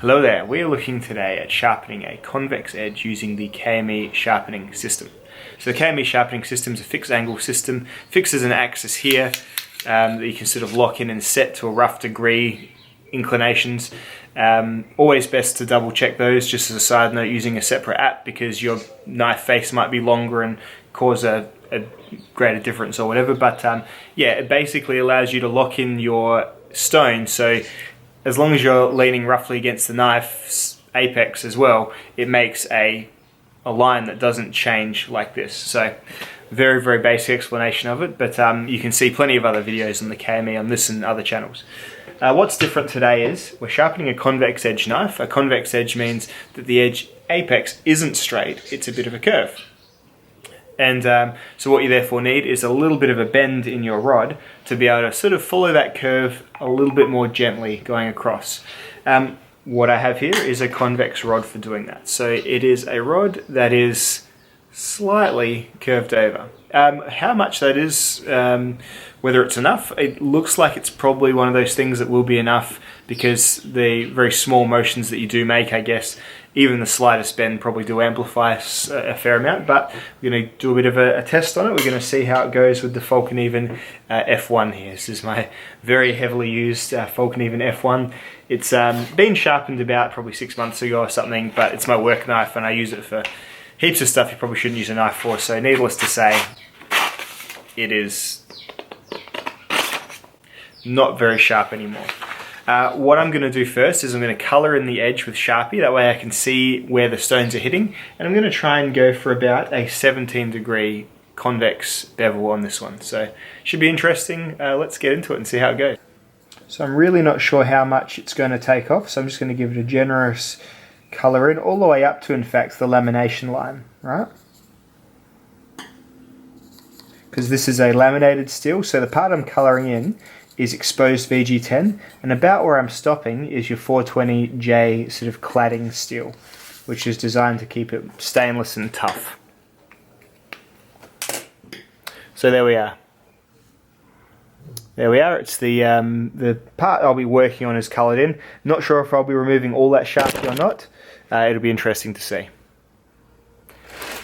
Hello there, we are looking today at sharpening a convex edge using the KME sharpening system. So the KME sharpening system is a fixed angle system, fixes an axis here that you can sort of lock in and set to a rough degree inclinations. Always best to double check those, just as a side note, using a separate app, because your knife face might be longer and cause a greater difference or whatever. But yeah, it basically allows you to lock in your stone, so as long as you're leaning roughly against the knife's apex as well, it makes a line that doesn't change like this. So very, very basic explanation of it, but you can see plenty of other videos on the KME on this and other channels. What's different today is we're sharpening a convex edge knife. A convex edge means that the edge apex isn't straight, it's a bit of a curve. And so what you therefore need is a little bit of a bend in your rod to be able to sort of follow that curve a little bit more gently going across. What I have here is a convex rod for doing that. So it is a rod that is slightly curved over. How much that is, whether it's enough, it looks like it's probably one of those things that will be enough, because the very small motions that you do make, I guess, even the slightest bend probably do amplify a fair amount. But we're going to do a bit of a test on it. We're going to see how it goes with the Fallkniven F1 here. This is my very heavily used Fallkniven F1. It's been sharpened about probably 6 months ago or something, but it's my work knife and I use it for heaps of stuff you probably shouldn't use a knife for. So needless to say, it is not very sharp anymore. What I'm going to do first is I'm going to colour in the edge with Sharpie, that way I can see where the stones are hitting, and I'm going to try and go for about a 17-degree convex bevel on this one. So should be interesting. Let's get into it and see how it goes. So I'm really not sure how much it's going to take off, so I'm just going to give it a generous colour in, all the way up to, in fact, the lamination line, right? Because this is a laminated steel, so the part I'm colouring in is exposed VG10, and about where I'm stopping is your 420J sort of cladding steel, which is designed to keep it stainless and tough. So there we are. There we are. It's the part I'll be working on is coloured in. Not sure if I'll be removing all that Sharpie or not. It'll be interesting to see.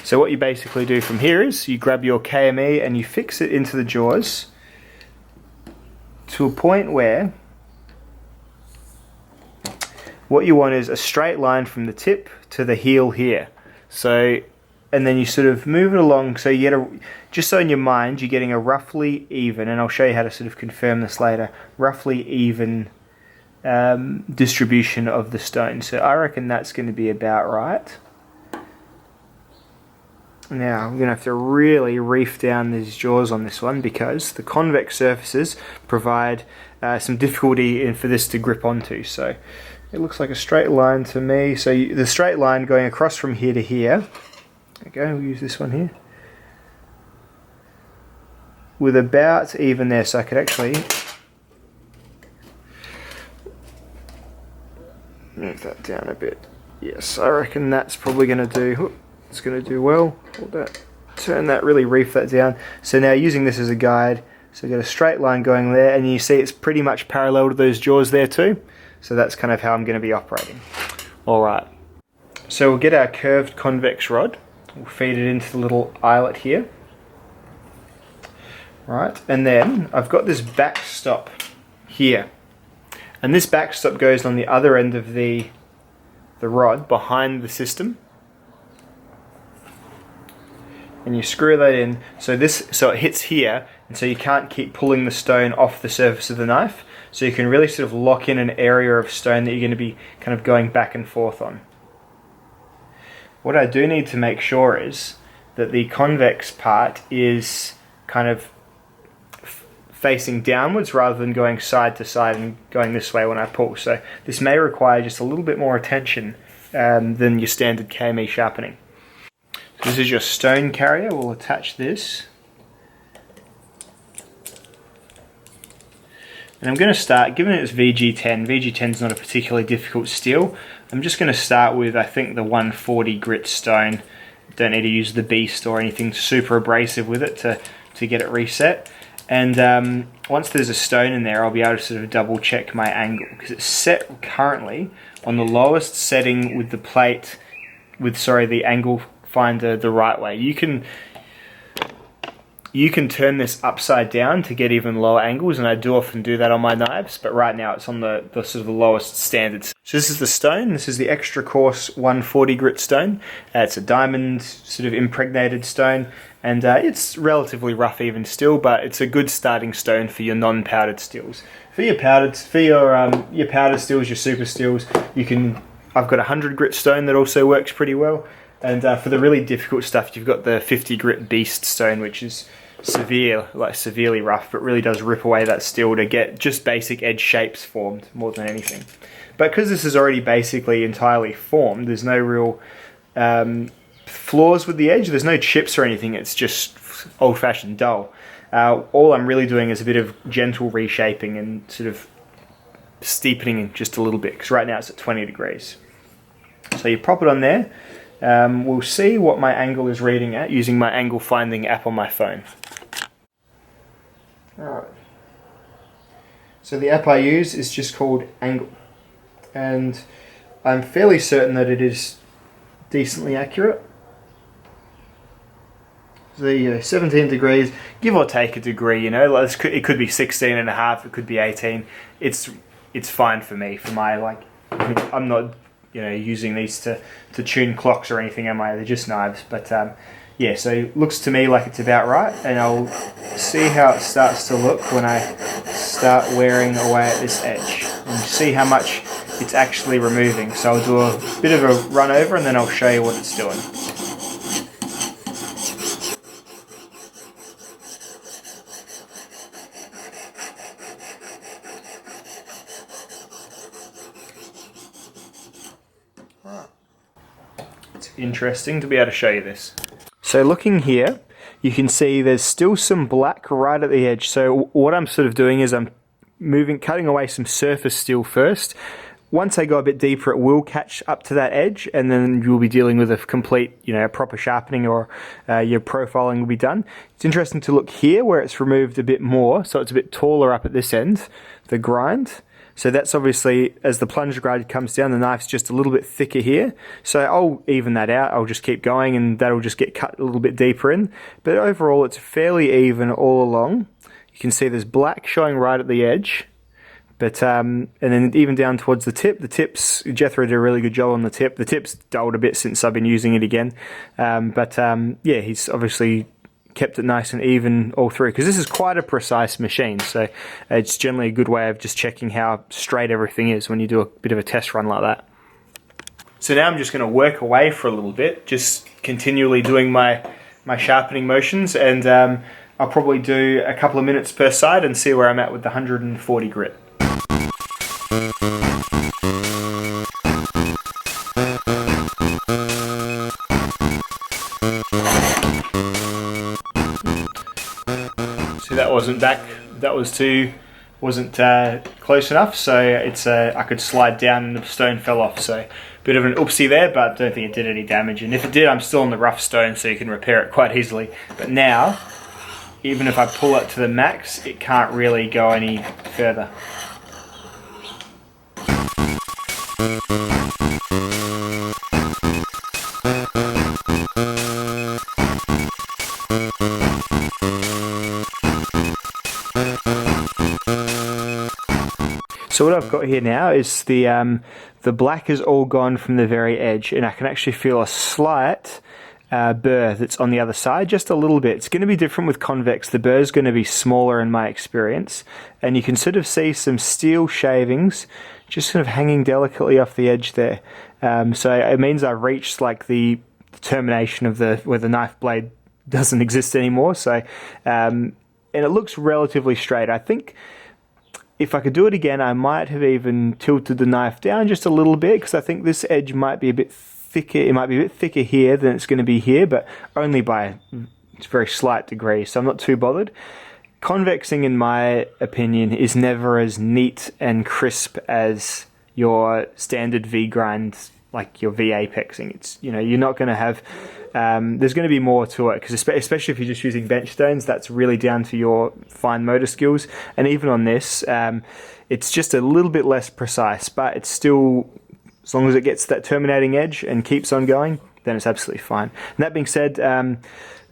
So what you basically do from here is you grab your KME and you fix it into the jaws to a point where what you want is a straight line from the tip to the heel here. So, and then you sort of move it along, so you get just so in your mind you're getting a roughly even, and I'll show you how to sort of confirm this later, roughly even distribution of the stone. So I reckon that's going to be about right. Now I'm going to have to really reef down these jaws on this one, because the convex surfaces provide some difficulty for this to grip onto. So it looks like a straight line to me. So the straight line going across from here to here, okay, we'll use this one here, with about even there, so I could actually move that down a bit. Yes, I reckon that's probably going to do. It's going to do well. Hold that, turn that, really reef that down. So now using this as a guide, so we've got a straight line going there, and you see it's pretty much parallel to those jaws there too. So that's kind of how I'm going to be operating. Alright, so we'll get our curved convex rod, we'll feed it into the little eyelet here. Right, and then I've got this backstop here, and this backstop goes on the other end of the rod behind the system. And you screw that in, so it hits here, and so you can't keep pulling the stone off the surface of the knife, so you can really sort of lock in an area of stone that you're going to be kind of going back and forth on. What I do need to make sure is that the convex part is kind of facing downwards rather than going side to side and going this way when I pull. So this may require just a little bit more attention than your standard KME sharpening. So this is your stone carrier. We'll attach this. And I'm going to start, given it's VG10, VG10 is not a particularly difficult steel, I'm just going to start with, I think, the 140 grit stone. Don't need to use the beast or anything super abrasive with it to get it reset. And once there's a stone in there, I'll be able to sort of double check my angle, because it's set currently on the lowest setting with the plate, the angle finder the right way. You can turn this upside down to get even lower angles, and I do often do that on my knives, but right now it's on the sort of the lowest standards. So this is the stone. This is the extra coarse 140 grit stone. It's a diamond sort of impregnated stone, and it's relatively rough even still, but it's a good starting stone for your non-powdered steels. For your powdered steels, your super steels, I've got a 100 grit stone that also works pretty well. And for the really difficult stuff, you've got the 50 grit beast stone, which is severely rough, but really does rip away that steel to get just basic edge shapes formed more than anything. But because this is already basically entirely formed, there's no real flaws with the edge. There's no chips or anything. It's just old-fashioned dull. All I'm really doing is a bit of gentle reshaping and sort of steepening just a little bit, because right now it's at 20 degrees. So you prop it on there. We'll see what my angle is reading at using my angle finding app on my phone. Alright. So the app I use is just called Angle, and I'm fairly certain that it is decently accurate. So there you go, 17 degrees, give or take a degree, you know, it could be 16 and a half, it could be 18. It's fine for me, for my, like, I'm not, you know, using these to tune clocks or anything, am I? They're just knives. But yeah, so it looks to me like it's about right, and I'll see how it starts to look when I start wearing away at this edge and see how much it's actually removing. So I'll do a bit of a run over and then I'll show you what it's doing. It's interesting to be able to show you this. So looking here, you can see there's still some black right at the edge. So what I'm sort of doing is I'm cutting away some surface steel first. Once I go a bit deeper, it will catch up to that edge, and then you'll be dealing with a complete, you know, proper sharpening, or your profiling will be done. It's interesting to look here where it's removed a bit more, so it's a bit taller up at this end, the grind. So that's obviously, as the plunger grind comes down, the knife's just a little bit thicker here. So I'll even that out, I'll just keep going, and that'll just get cut a little bit deeper in. But overall, it's fairly even all along. You can see there's black showing right at the edge. But and then even down towards the tips, Jethro did a really good job on the tip. The tip's dulled a bit since I've been using it again. Yeah, he's obviously kept it nice and even all through, because this is quite a precise machine, so it's generally a good way of just checking how straight everything is when you do a bit of a test run like that. So now I'm just going to work away for a little bit, just continually doing my sharpening motions, and I'll probably do a couple of minutes per side and see where I'm at with the 140 grit. See, that wasn't close enough, so it's I could slide down and the stone fell off, so bit of an oopsie there, but don't think it did any damage, and if it did, I'm still on the rough stone, so you can repair it quite easily. But now, even if I pull it to the max, it can't really go any further. So what I've got here now is the black is all gone from the very edge, and I can actually feel a slight burr that's on the other side, just a little bit. It's going to be different with Convex. The burr is going to be smaller in my experience, and you can sort of see some steel shavings just sort of hanging delicately off the edge there. So it means I've reached like the termination of where the knife blade doesn't exist anymore. So and it looks relatively straight. I think if I could do it again, I might have even tilted the knife down just a little bit, because I think this edge might be a bit thicker. It might be a bit thicker here than it's going to be here, but only by a very slight degree, so I'm not too bothered. Convexing, in my opinion, is never as neat and crisp as your standard V-grind like your V apexing. It's, you know, you're not going to have, there's going to be more to it, because especially if you're just using bench stones, that's really down to your fine motor skills. And even on this, it's just a little bit less precise, but it's still, as long as it gets that terminating edge and keeps on going, then it's absolutely fine. And that being said,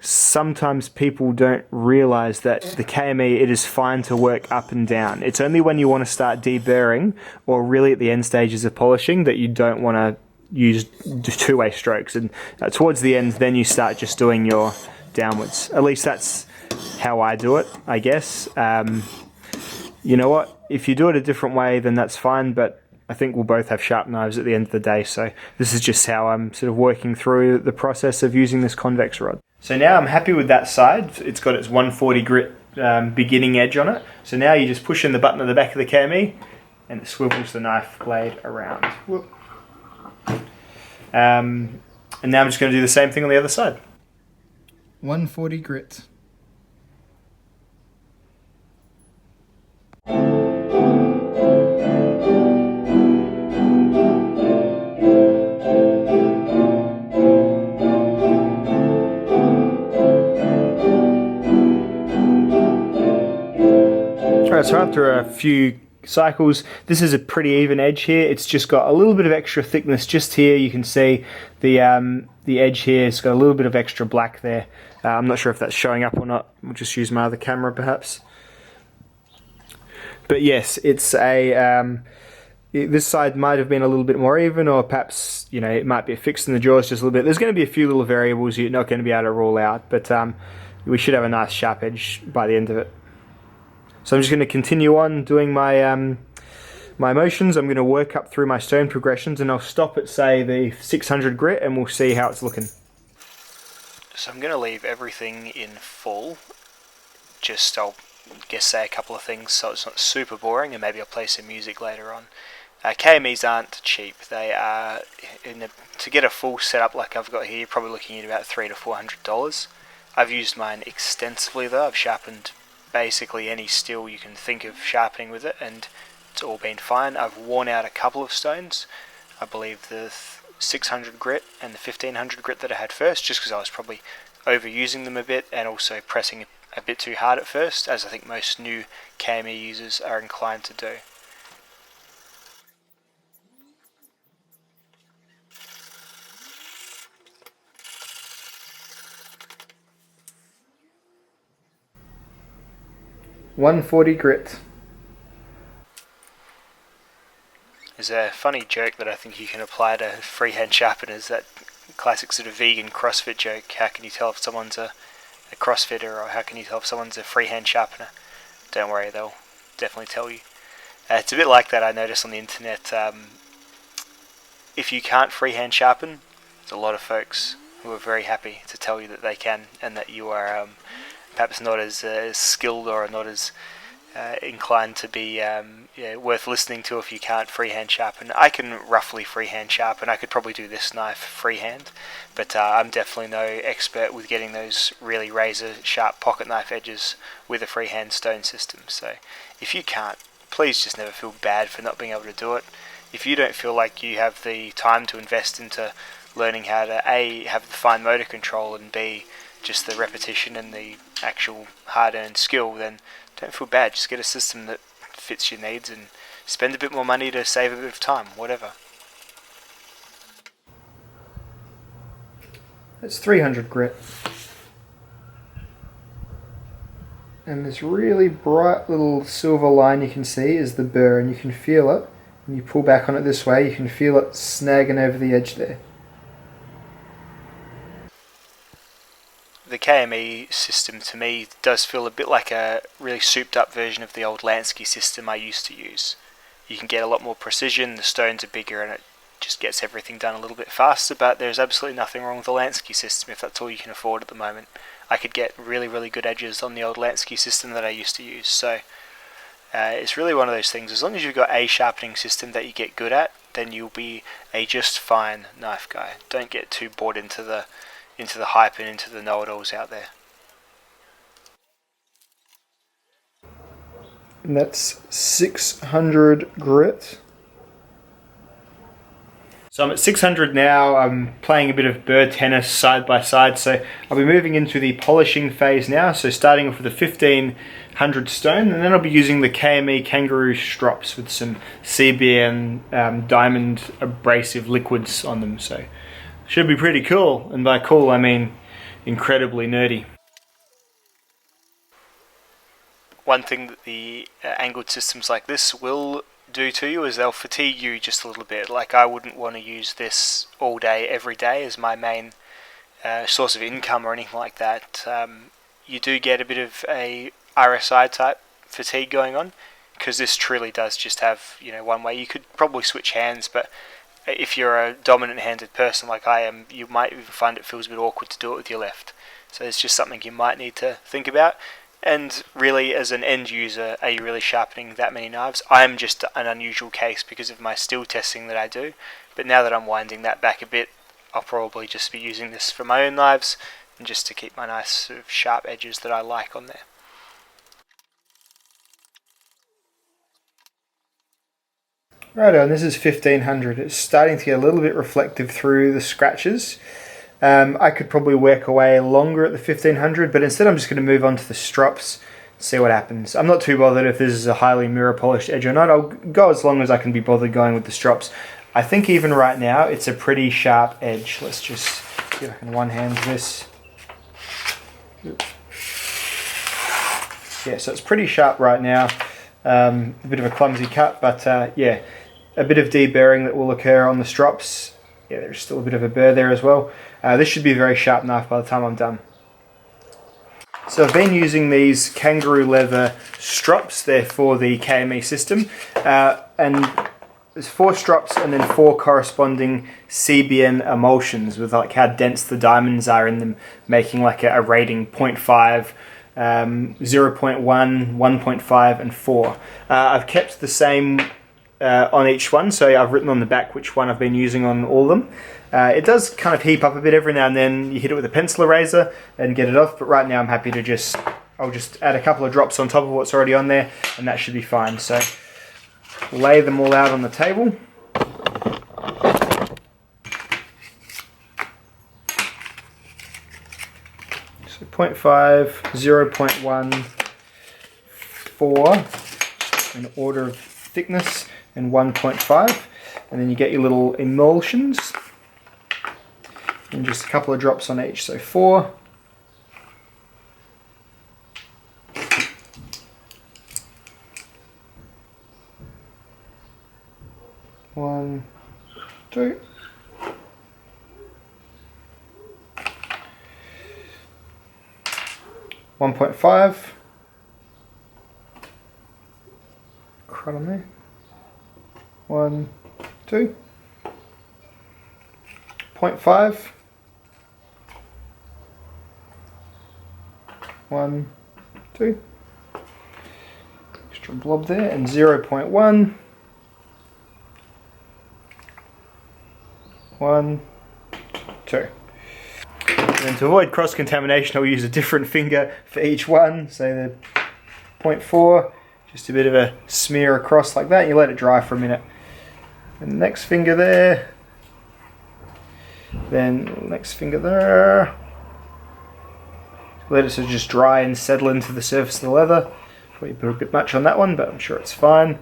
sometimes people don't realize that the KME, it is fine to work up and down. It's only when you want to start deburring, or really at the end stages of polishing, that you don't want to use two-way strokes. And towards the end, then you start just doing your downwards. At least that's how I do it, I guess. You know what? If you do it a different way, then that's fine, but I think we'll both have sharp knives at the end of the day, so this is just how I'm sort of working through the process of using this convex rod. So now I'm happy with that side. It's got its 140 grit beginning edge on it. So now you just push in the button at the back of the KME and it swivels the knife blade around. Whoop. And now I'm just going to do the same thing on the other side. 140 grit. Alright, so after a few cycles, this is a pretty even edge here. It's just got a little bit of extra thickness just here. You can see the edge here. It's got a little bit of extra black there. I'm not sure if that's showing up or not. We'll just use my other camera perhaps. But yes, it's a this side might have been a little bit more even, or perhaps, you know, it might be fixed in the jaws just a little bit. There's going to be a few little variables you're not going to be able to rule out, but we should have a nice sharp edge by the end of it. So I'm just going to continue on doing my my motions. I'm going to work up through my stone progressions, and I'll stop at, say, the 600 grit, and we'll see how it's looking. So I'm going to leave everything in full. Just, I'll guess, say a couple of things so it's not super boring, and maybe I'll play some music later on. KMEs aren't cheap. They are, to get a full setup like I've got here, you're probably looking at about $300 to $400. I've used mine extensively though. I've sharpened basically any steel you can think of sharpening with it, and it's all been fine. I've worn out a couple of stones. I believe the 600 grit and the 1500 grit that I had first, just because I was probably overusing them a bit and also pressing a bit too hard at first, as I think most new KME users are inclined to do. $140 grit. There's a funny joke that I think you can apply to freehand sharpeners, that classic sort of vegan CrossFit joke. How can you tell if someone's a CrossFitter, or how can you tell if someone's a freehand sharpener? Don't worry, they'll definitely tell you. It's a bit like that, I noticed on the internet. If you can't freehand sharpen, there's a lot of folks who are very happy to tell you that they can, and that you are perhaps not as skilled or not as inclined to be worth listening to if you can't freehand sharpen. I can roughly freehand sharpen. I could probably do this knife freehand, but I'm definitely no expert with getting those really razor sharp pocket knife edges with a freehand stone system. So if you can't, please just never feel bad for not being able to do it. If you don't feel like you have the time to invest into learning how to A, have the fine motor control, and B, just the repetition and the actual hard-earned skill, then don't feel bad. Just get a system that fits your needs and spend a bit more money to save a bit of time, whatever. That's 300 grit. And this really bright little silver line you can see is the burr, and you can feel it. When you pull back on it this way, you can feel it snagging over the edge there. The KME system to me does feel a bit like a really souped up version of the old Lansky system I used to use. You can get a lot more precision, the stones are bigger, and it just gets everything done a little bit faster, but there's absolutely nothing wrong with the Lansky system if that's all you can afford at the moment. I could get really, really good edges on the old Lansky system that I used to use, so it's really one of those things. As long as you've got a sharpening system that you get good at, then you'll be a just fine knife guy. Don't get too bored into the hype and into the know-it-alls out there. And that's 600 grit. So I'm at 600 now. I'm playing a bit of bird tennis side by side. So I'll be moving into the polishing phase now. So starting off with a 1500 stone, and then I'll be using the KME kangaroo strops with some CBN diamond abrasive liquids on them. So should be pretty cool. And by cool, I mean incredibly nerdy. One thing that the angled systems like this will do to you is they'll fatigue you just a little bit. Like, I wouldn't want to use this all day every day as my main source of income or anything like that. You do get a bit of a RSI type fatigue going on, because this truly does just have, you know, one way. You could probably switch hands, but if you're a dominant handed person like I am, you might even find it feels a bit awkward to do it with your left. So it's just something you might need to think about. And really, as an end user, are you really sharpening that many knives? I'm just an unusual case because of my steel testing that I do. But now that I'm winding that back a bit, I'll probably just be using this for my own knives and just to keep my nice sort of sharp edges that I like on there. Righto, and this is 1500. It's starting to get a little bit reflective through the scratches. I could probably work away longer at the 1500, but instead I'm just going to move on to the strops, see what happens. I'm not too bothered if this is a highly mirror polished edge or not. I'll go as long as I can be bothered going with the strops. I think even right now it's a pretty sharp edge. Let's just see if I can one hand this. Yeah, so it's pretty sharp right now. A bit of a clumsy cut, but yeah, a bit of deburring that will occur on the strops. Yeah, there's still a bit of a burr there as well. This should be a very sharp knife by the time I'm done. So I've been using these kangaroo leather strops. They're for the KME system. And there's 4 strops and then 4 corresponding CBN emulsions with like how dense the diamonds are in them, making like a rating 0.5, 0.1, 1.5 and 4. I've kept the same on each one, so I've written on the back which one I've been using on all of them. It does kind of heap up a bit every now and then. You hit it with a pencil eraser and get it off, but right now I'm happy to I'll just add a couple of drops on top of what's already on there and that should be fine. So lay them all out on the table. So 0.5, 0.1, 4 in order of thickness, and 1.5, and then you get your little emulsions and just a couple of drops on each. So 4, 1, 2, 1.5, crud on there, 1, 2, 0.5, 1, 2, extra blob there, and 0.1, 1, 2. And to avoid cross-contamination, I'll use a different finger for each one. So the 0.4, just a bit of a smear across like that. You let it dry for a minute. And the next finger there. Then next finger there. Let it sort of just dry and settle into the surface of the leather. Probably put a bit much on that one, but I'm sure it's fine.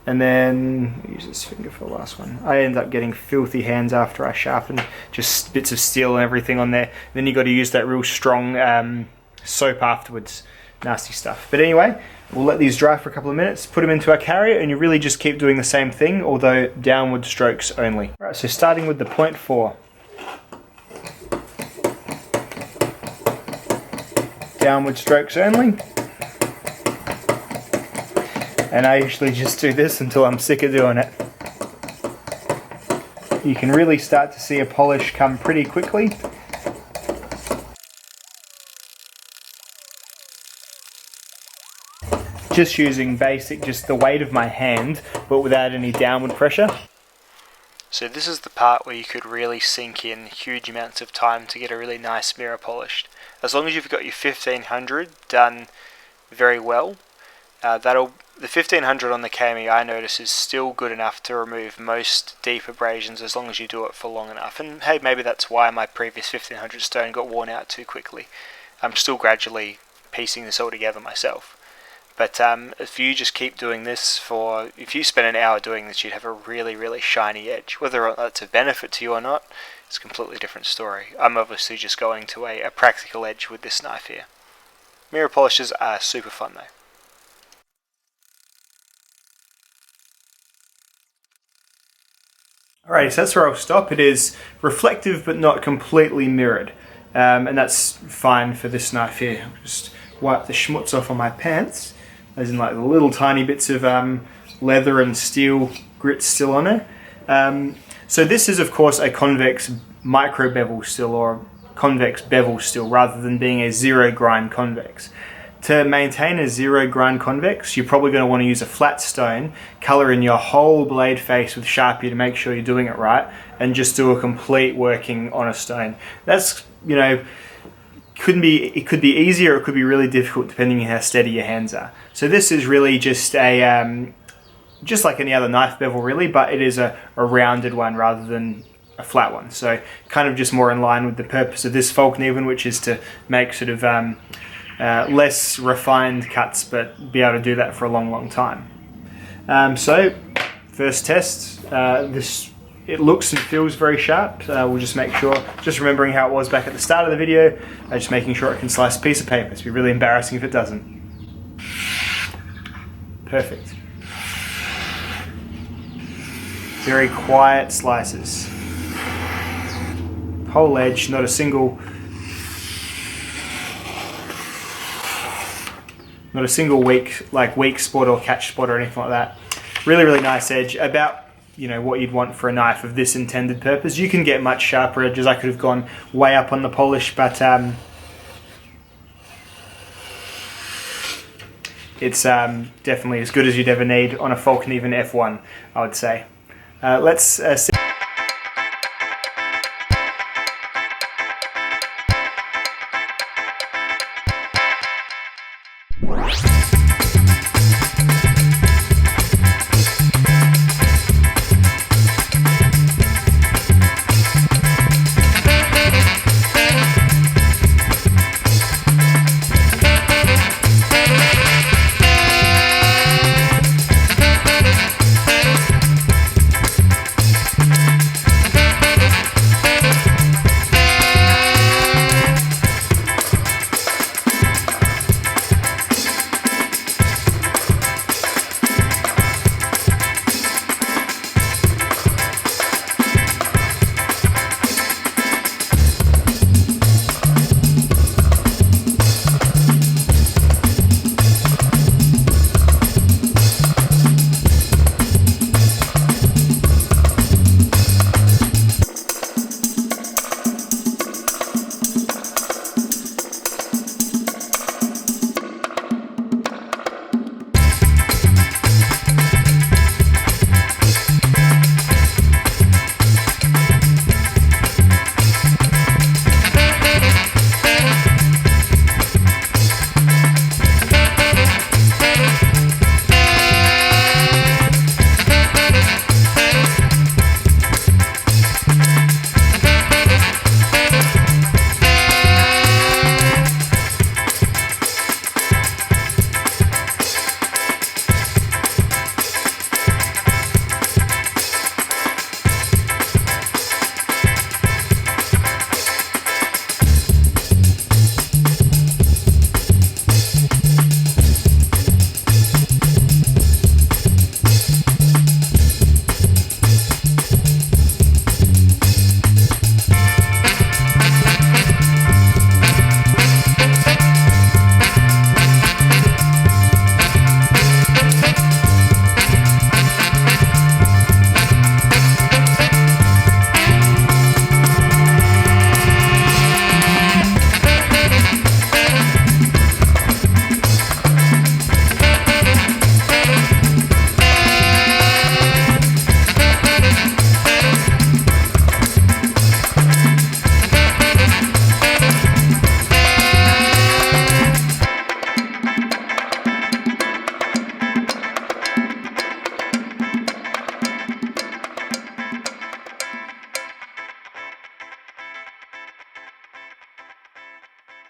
And then use this finger for the last one. I end up getting filthy hands after I sharpen, just bits of steel and everything on there. Then you got to use that real strong soap afterwards. Nasty stuff. But anyway, we'll let these dry for a couple of minutes, put them into our carrier, and you really just keep doing the same thing, although downward strokes only. Right, so starting with the 0.4. Downward strokes only. And I usually just do this until I'm sick of doing it. You can really start to see a polish come pretty quickly. Just using basic, just the weight of my hand, but without any downward pressure. So this is the part where you could really sink in huge amounts of time to get a really nice mirror polished. As long as you've got your 1500 done very well, that'll The 1500 on the KME, I notice, is still good enough to remove most deep abrasions as long as you do it for long enough. And hey, maybe that's why my previous 1500 stone got worn out too quickly. I'm still gradually piecing this all together myself. But if you just keep doing this if you spend an hour doing this, you'd have a really, really shiny edge. Whether that's a benefit to you or not, it's a completely different story. I'm obviously just going to a practical edge with this knife here. Mirror polishes are super fun though. Alrighty, so that's where I'll stop. It is reflective but not completely mirrored. And that's fine for this knife here. I'll just wipe the schmutz off on my pants. As in like the little tiny bits of leather and steel grits still on it. So this is of course a convex micro bevel still, or convex bevel still, rather than being a zero grind convex. To maintain a zero grind convex, you're probably going to want to use a flat stone, colour in your whole blade face with Sharpie to make sure you're doing it right, and just do a complete working on a stone. That's, you know, it could be easier, or it could be really difficult depending on how steady your hands are. So this is really just a just like any other knife bevel really, but it is a rounded one rather than a flat one. So kind of just more in line with the purpose of this Fallkniven, which is to make sort of less refined cuts, but be able to do that for a long time. So first test, it looks and feels very sharp. We'll just make sure, just remembering how it was back at the start of the video, just making sure it can slice a piece of paper. It's be really embarrassing if it doesn't. Perfect. Very quiet slices. Whole edge, not a single weak spot or catch spot or anything like that. Really nice edge, about, you know, what you'd want for a knife of this intended purpose. You can get much sharper edges. I could have gone way up on the polish, but it's definitely as good as you'd ever need on a Fallkniven F1, I would say. Let's see.